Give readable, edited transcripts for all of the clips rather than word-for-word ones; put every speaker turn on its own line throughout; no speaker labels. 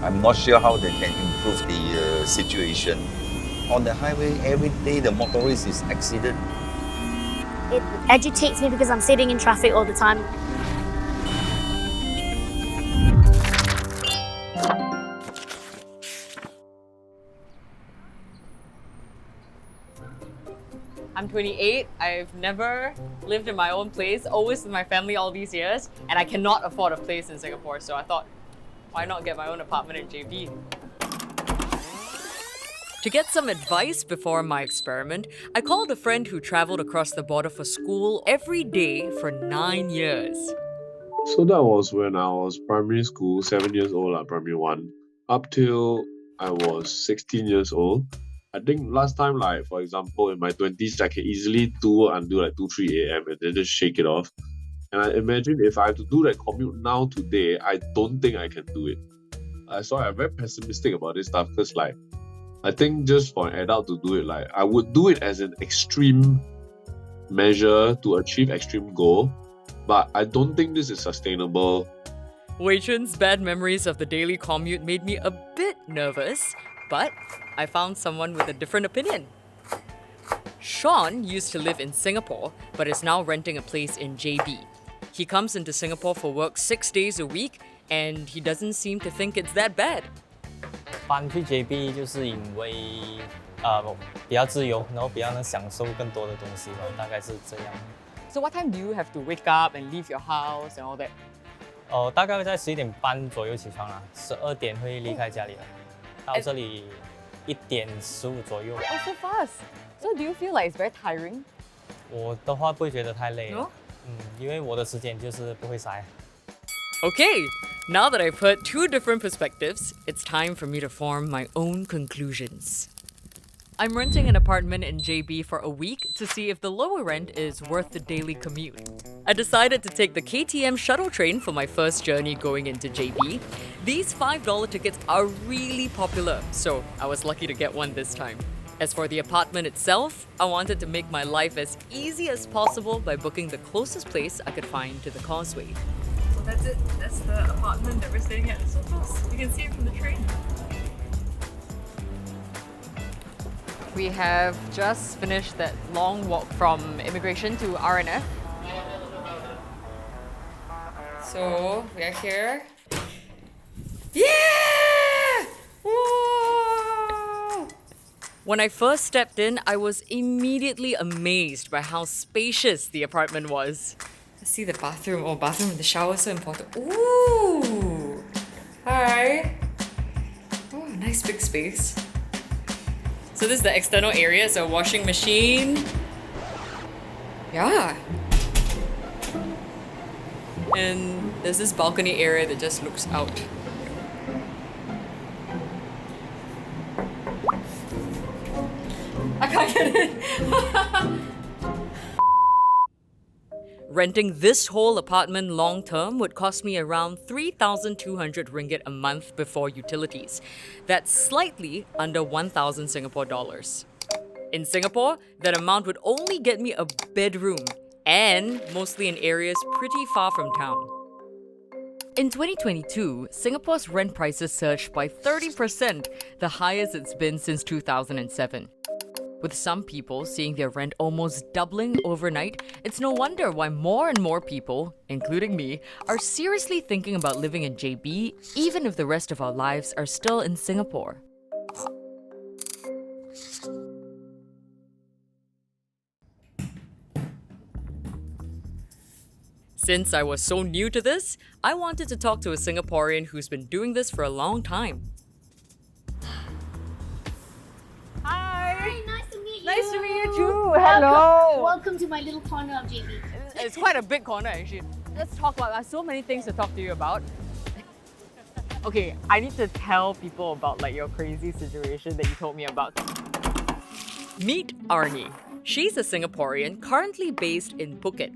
I'm not sure how they can improve the situation. On the highway, every day the motorist is accident.
It agitates me because I'm sitting in traffic all the time.
I'm 28. I've never lived in my own place, always with my family all these years, and I cannot afford a place in Singapore. So I thought, why not get my own apartment in JB? To get some advice before my experiment, I called a friend who traveled across the border for school every day for 9 years.
So that was when I was primary school, 7 years old, primary one, up till I was 16 years old. I think last time, like for example, in my 20s, I can easily do until like 2, 3 a.m. and then just shake it off. And I imagine if I have to do that commute now today, I don't think I can do it. So I'm very pessimistic about this stuff because like I think just for an adult to do it, like I would do it as an extreme measure to achieve extreme goal, but I don't think this is sustainable.
Wei Chun's bad memories of the daily commute made me a bit nervous, but I found someone with a different opinion. Sean used to live in Singapore, but is now renting a place in JB. He comes into Singapore for work 6 days a week, and he doesn't seem to think it's that bad.
搬去 JB 就是因为比较自由，然后比较能享受更多的东西吧，大概是这样。
So what time do you have to wake up and leave your house and all that?
大概会在11点半左右起床啦，12点会离开家里了，到这里1点15左右。
Oh, so fast! So do you feel like it's very tiring?
我的话不会觉得太累
No?
因为我的时间就是不会塞。
Okay, now that I've heard two different perspectives, it's time for me to form my own conclusions. I'm renting an apartment in JB for a week to see if the lower rent is worth the daily commute. I decided to take the KTM shuttle train for my first journey going into JB. These $5 tickets are really popular, so I was lucky to get one this time. As for the apartment itself, I wanted to make my life as easy as possible by booking the closest place I could find to the causeway. So that's it. That's the apartment that we're staying at. It's so close. You can see it from the train. We have just finished that long walk from immigration to RNF. So we are here. Yeah! Whoa! When I first stepped in, I was immediately amazed by how spacious the apartment was. Let's see the bathroom. Oh, bathroom and the shower is so important. Ooh! Hi! Oh, nice big space. So this is the external area, so washing machine. Yeah. And there's this balcony area that just looks out. I can't get it. Renting this whole apartment long term would cost me around 3,200 ringgit a month before utilities. That's slightly under 1,000 Singapore dollars. In Singapore, that amount would only get me a bedroom, and mostly in areas pretty far from town. In 2022, Singapore's rent prices surged by 30%, the highest it's been since 2007. With some people seeing their rent almost doubling overnight, it's no wonder why more and more people, including me, are seriously thinking about living in JB, even if the rest of our lives are still in Singapore. Since I was so new to this, I wanted to talk to a Singaporean who's been doing this for a long time. Hi!
Nice to meet you.
Nice to meet you too. Hello.
Welcome to my little corner of JB.
It's quite a big corner actually. Let's talk about. I have so many things to talk to you about. Okay, I need to tell people about like your crazy situation that you told me about. Meet Arnie. She's a Singaporean currently based in Phuket.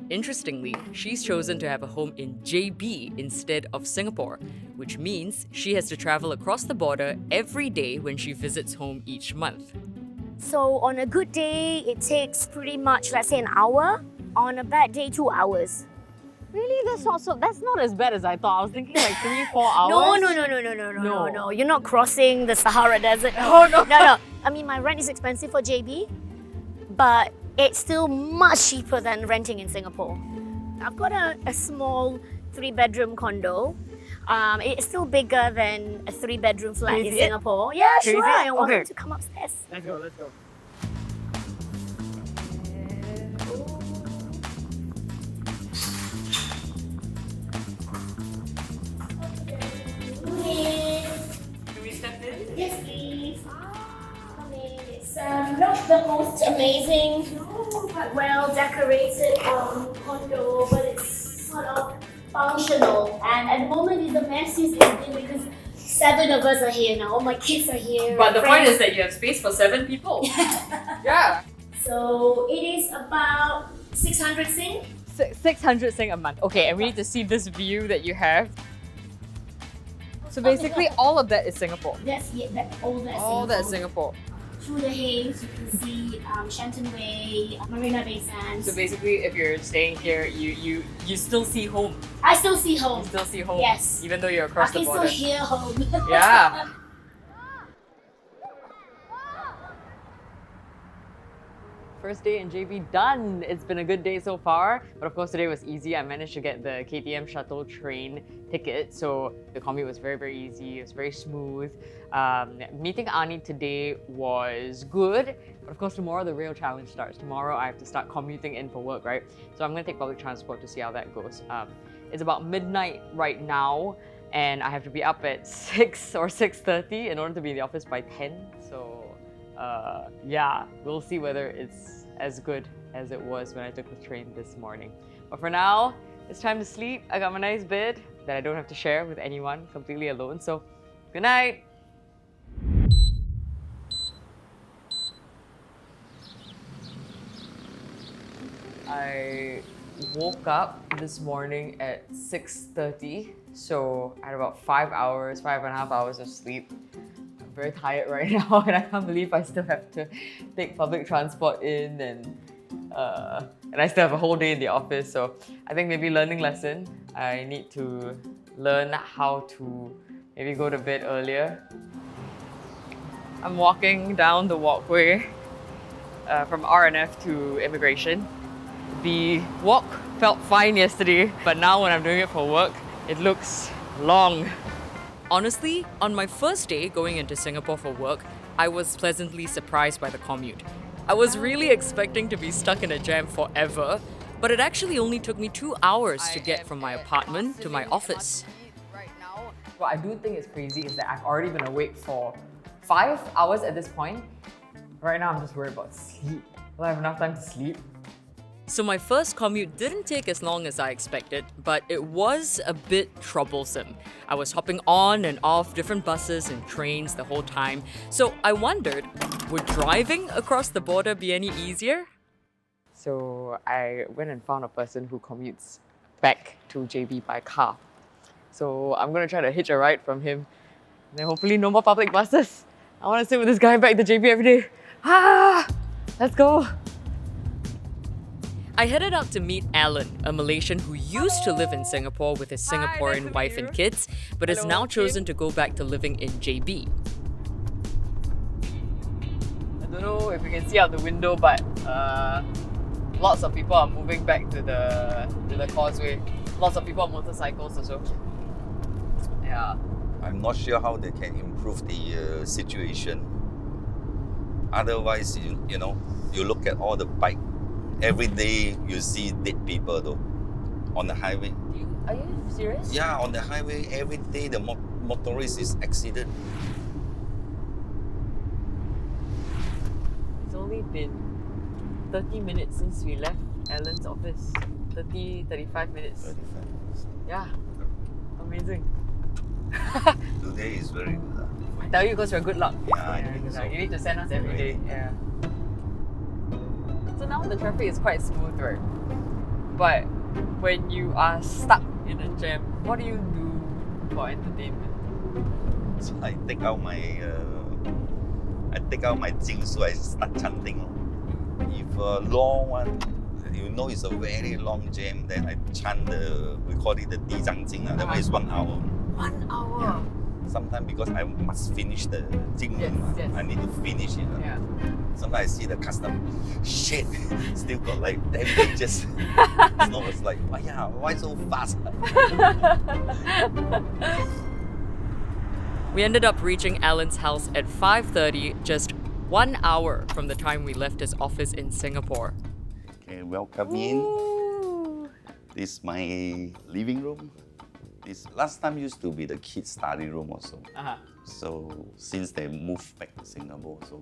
Interestingly, she's chosen to have a home in JB instead of Singapore, which means she has to travel across the border every day when she visits home each month.
So on a good day, it takes pretty much, let's say, an hour. On a bad day, 2 hours.
Really? That's not as bad as I thought. I was thinking like 3-4 hours.
No. You're not crossing the Sahara Desert.
Oh, no.
No. I mean, my rent is expensive for JB, but it's still much cheaper than renting in Singapore. I've got a small 3-bedroom condo. It's still bigger than a 3-bedroom flat in
Crazy.
Singapore. Yeah,
Crazy.
sure. You're welcome
Okay.
to come upstairs.
Let's go. Can we step in?
Yes, please. Come in. It's not the most amazing, but well decorated condo, but it's sort of functional. And at the moment, it's the messiest it's been because 7 of us are here now. All my kids are here.
But the point
friends.
is that you have space for 7 people. Yeah.
So it is about 600 Sing.
600 Sing a month. Okay, and we need to see this view that you have. So basically, all of that is Singapore.
All that's
Singapore.
Through the haze, you can see Shenton Way, Marina Bay Sands.
So basically, if you're staying here, you still see home.
I still see
You
home.
still see home.
Yes.
Even though you're
I
across the
can still
border.
hear home.
Yeah. First day in JB done. It's been a good day so far, but of course today was easy. I managed to get the KTM shuttle train ticket, so the commute was very easy. It was very smooth. Meeting Ani today was good, but of course tomorrow the real challenge starts. Tomorrow I have to start commuting in for work, right? So I'm going to take public transport to see how that goes. It's about midnight right now, and I have to be up at 6 or 6:30 in order to be in the office by 10. So yeah, we'll see whether it's as good as it was when I took the train this morning. But for now, it's time to sleep. I got my nice bed that I don't have to share with anyone, completely alone. So, good night. I woke up this morning at 6:30, so I had about 5.5 hours of sleep. I'm very tired right now, and I can't believe I still have to take public transport in, and I still have a whole day in the office. So I think maybe learning lesson. I need to learn how to maybe go to bed earlier. I'm walking down the walkway from RNF to immigration. The walk felt fine yesterday, but now when I'm doing it for work, it looks long. Honestly, on my first day going into Singapore for work, I was pleasantly surprised by the commute. I was really expecting to be stuck in a jam forever, but it actually only took me 2 hours to get from my apartment to my office. What I do think is crazy is that I've already been awake for 5 hours at this point. Right now, I'm just worried about sleep. Will I have enough time to sleep? So my first commute didn't take as long as I expected, but it was a bit troublesome. I was hopping on and off different buses and trains the whole time, so I wondered, would driving across the border be any easier? So I went and found a person who commutes back to JB by car. So I'm gonna try to hitch a ride from him, and then hopefully no more public buses. I wanna sit with this guy back to JB every day. Let's go. I headed out to meet Alan, a Malaysian who used to live in Singapore with his Singaporean wife and kids, but has now chosen to go back to living in JB. I don't know if you can see out the window, but lots of people are moving back to the causeway. Lots of people on motorcycles also. Yeah.
I'm not sure how they can improve the situation. Otherwise, you know, you look at all the bike. Every day you see dead people though, on the highway.
Are you serious?
Yeah, on the highway every day the motorist is accident.
It's only been 30 minutes since we left Alan's office. 35 minutes.
35 minutes.
Yeah, amazing.
Today is very good.
I tell you because you're good luck.
Yeah, I think
good
so.
luck. You need to send us every day. Yeah. So now the traffic is quite smooth, right? But when you are stuck in a jam, what do you do for entertainment?
So I take out my jingsu, I start chanting. If a long one, you know it's a very long jam, then I chant we call it the 地藏经, that one is 1 hour.
1 hour.
Sometimes because I must finish the jing,
Yes.
I need to finish it.
Yeah.
Sometimes I see the customer, shit, still got like 10 pages. So it's like, oh yeah, why so fast?
We ended up reaching Alan's house at 5:30, just 1 hour from the time we left his office in Singapore.
Okay, welcome in. This is my living room. This last time used to be the kids' study room also. So since they moved back to Singapore, so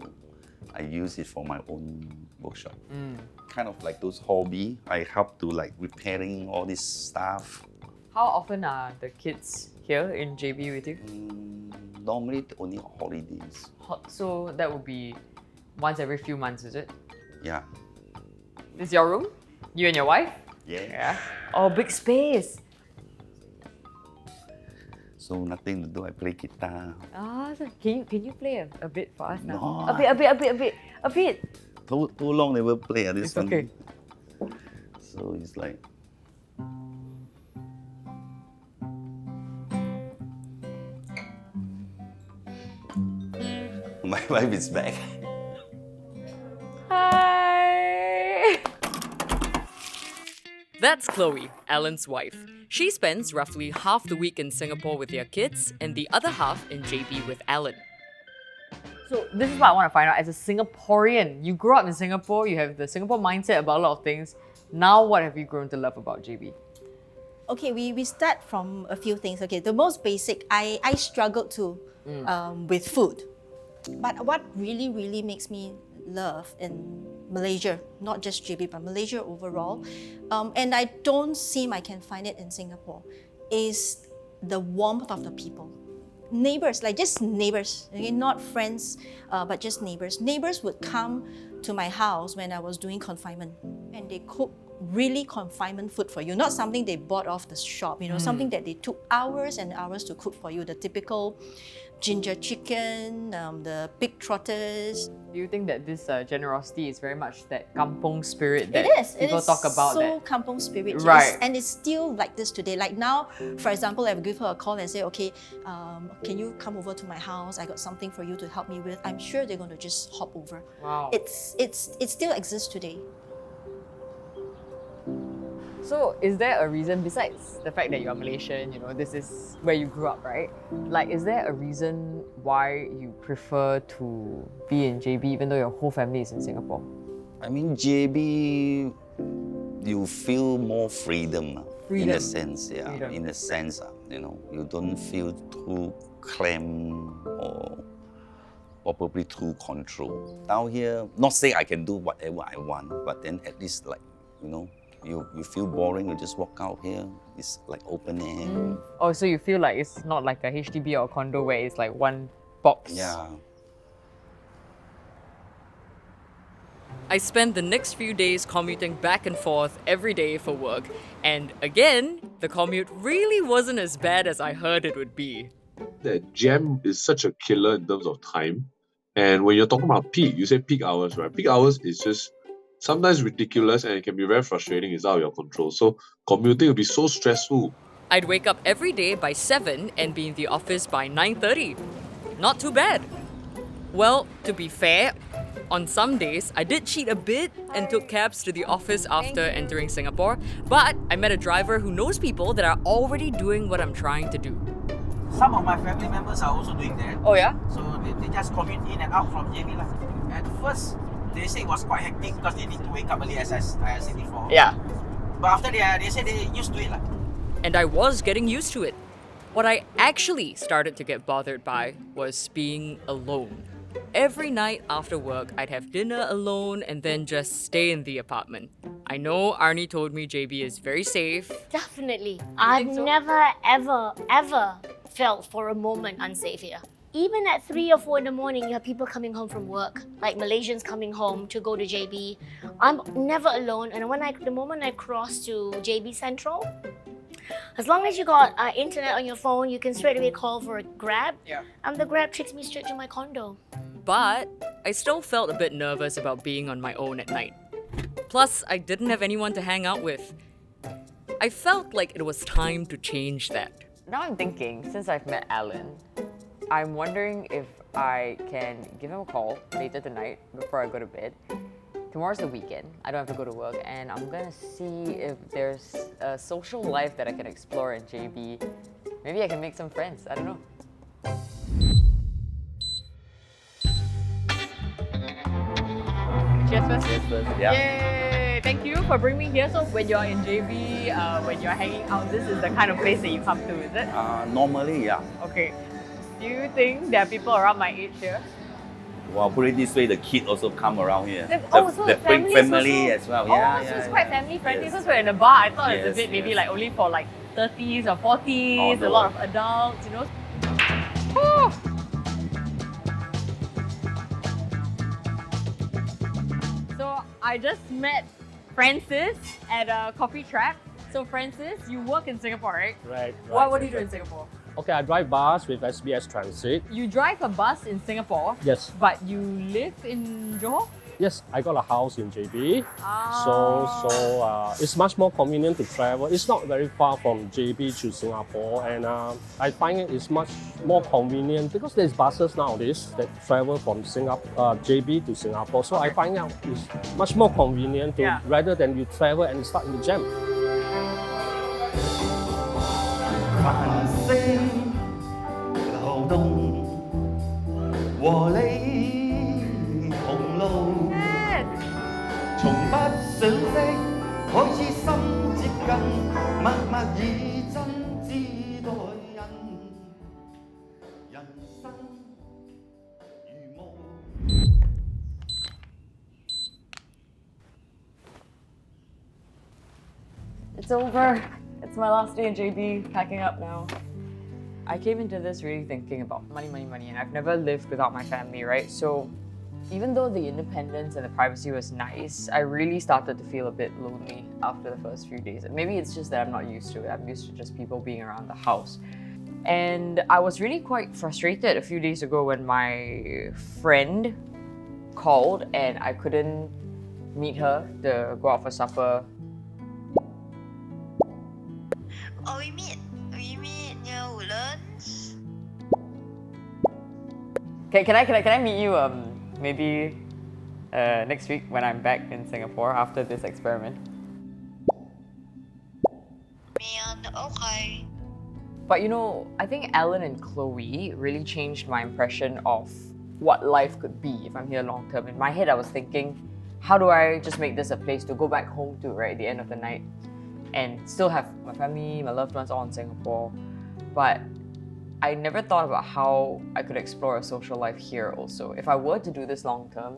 I use it for my own workshop. Kind of like those hobby. I help to like repairing all this stuff.
How often are the kids here in JB with you?
Normally only holidays.
So that would be once every few months, is it?
Yeah.
This is your room? You and your wife?
Yeah.
Oh, big space.
So nothing to do. I play guitar.
So can you play a bit for us now?
No.
A bit.
Too long never play this
It's
one.
okay.
So it's like. My wife is back.
Hi. That's Chloe, Alan's wife. She spends roughly half the week in Singapore with their kids and the other half in JB with Alan. So this is what I want to find out. As a Singaporean, you grew up in Singapore, you have the Singapore mindset about a lot of things. Now what have you grown to love about JB?
Okay, we start from a few things. Okay, the most basic, I struggled too with food. But what really makes me love in Malaysia, not just JB, but Malaysia overall, and I don't seem I can find it in Singapore, is the warmth of the people. Neighbors, like just neighbors, okay, not friends, but just neighbors. Neighbors would come to my house when I was doing confinement, and they cook really confinement food for you, not something they bought off the shop, something that they took hours and hours to cook for you, the typical ginger chicken, the pig trotters.
Do you think that this generosity is very much that kampong spirit that
It is.
people talk about?
So kampong spirit, yes.
Right.
And it's still like this today. Like now, for example, I will give her a call and say, okay, can you come over to my house? I got something for you to help me with. I'm sure they're going to just hop over.
Wow.
It still exists today.
So is there a reason, besides the fact that you're Malaysian, this is where you grew up, right? Like, is there a reason why you prefer to be in JB even though your whole family is in Singapore?
I mean, JB, you feel more freedom. In a sense, yeah.
Freedom.
In a sense, you don't feel too cramped or probably too controlled. Down here, not say I can do whatever I want, but then at least you feel boring, you just walk out here, it's like open air.
Oh, so you feel like it's not like a HDB or a condo where it's like one box?
Yeah.
I spent the next few days commuting back and forth every day for work. And again, the commute really wasn't as bad as I heard it would be.
The jam is such a killer in terms of time. And when you're talking about peak, you say peak hours, right? Peak hours is just sometimes ridiculous and it can be very frustrating. It's out of your control. So commuting will be so stressful.
I'd wake up every day by 7 and be in the office by 9:30. Not too bad. Well, to be fair, on some days, I did cheat a bit and took cabs to the office after entering Singapore, but I met a driver who knows people that are already doing what I'm trying to do.
Some of my family members are also doing that.
Oh yeah?
So they just commute in and out from JB. At first, they say it was quite hectic because they need to wake up early, as I said before.
Yeah.
But after they say they used to it.
And I was getting used to it. What I actually started to get bothered by was being alone. Every night after work, I'd have dinner alone and then just stay in the apartment. I know Arnie told me JB is very safe.
Definitely. I've
think so?
never, ever felt for a moment unsafe here. Even at 3 or 4 in the morning, you have people coming home from work, like Malaysians coming home to go to JB. I'm never alone, and the moment I cross to JB Central, as long as you got internet on your phone, you can straight away call for a Grab.
Yeah.
And the Grab takes me straight to my condo.
But I still felt a bit nervous about being on my own at night. Plus, I didn't have anyone to hang out with. I felt like it was time to change that.
Now I'm thinking, since I've met Alan, I'm wondering if I can give him a call later tonight before I go to bed. Tomorrow's the weekend, I don't have to go to work, and I'm gonna see if there's a social life that I can explore in JB. Maybe I can make some friends, I don't know. Cheers first.
Cheers first. Yeah.
Yay! Thank you for bringing me here. So when you're in JB, when you're hanging out, this is the kind of place that you come to, is it?
Normally, yeah.
Okay. Do you think there are people around my age here?
Well, put it this way, the kid also come around here.
So
the
families
family
also?
as well.
Oh,
Yeah,
so
yeah,
it's quite
yeah.
family friendly.
Yes.
Because we're in a bar, I thought it's a
Yes,
bit maybe
yes.
like only for like 30s or 40s,
Oh,
a
no.
lot of adults, you know. Whew. So I just met Francis at a coffee trap. So Francis, you work in Singapore, right?
Right.
What do you do in Singapore?
Okay, I drive bus with SBS Transit.
You drive a bus in Singapore,
Yes.
but you live in Johor?
Yes, I got a house in JB.
Ah.
So it's much more convenient to travel. It's not very far from JB to Singapore, and I find it is much more convenient because there's buses nowadays that travel from JB to Singapore. So I find out it's much more convenient rather than you travel and stuck in the jam.
繁星流動，和你同路，從不想識，開始心接近，默默以真知待人，人生如夢。
It's over. It's my last day in JB, packing up now. I came into this really thinking about money, and I've never lived without my family, right? So even though the independence and the privacy was nice, I really started to feel a bit lonely after the first few days. And maybe it's just that I'm not used to it. I'm used to just people being around the house. And I was really quite frustrated a few days ago when my friend called and I couldn't meet her to go out for supper.
Oh, we meet near Woodlands.
Can I meet you maybe next week when I'm back in Singapore after this experiment?
Man, okay.
But you know, I think Alan and Chloe really changed my impression of what life could be if I'm here long term. In my head, I was thinking, how do I just make this a place to go back home to, right, at the end of the night? And still have my family, my loved ones all in Singapore. But I never thought about how I could explore a social life here also. If I were to do this long term,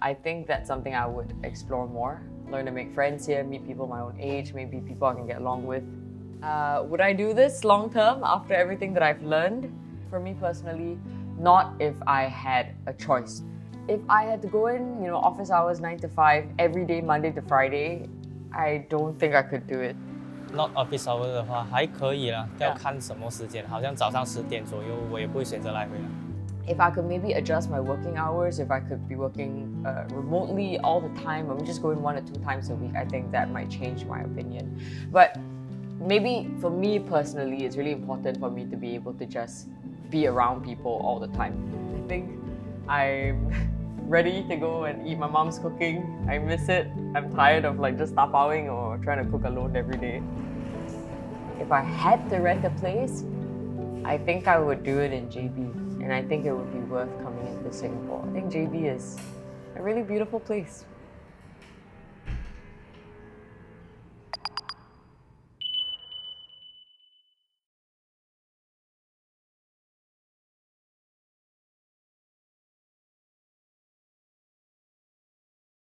I think that's something I would explore more. Learn to make friends here, meet people my own age, maybe people I can get along with. Would I do this long term after everything that I've learned? For me personally, not if I had a choice. If I had to go in, you know, office hours 9 to 5, every day, Monday to Friday, I don't think I could do it.
Not office hour 的话还可以啦，要看什么时间，好像早上10点左右，我也不会选择来回啦。
If I could maybe adjust my working hours, if I could be working remotely all the time, or just going 1 or 2 times a week, I think that might change my opinion. But maybe for me personally, it's really important for me to be able to just be around people all the time. I think I'm ready to go and eat my mom's cooking. I miss it. I'm tired of like just tapaoing or trying to cook alone every day. If I had to rent a place, I think I would do it in JB, and I think it would be worth coming into Singapore. I think JB is a really beautiful place.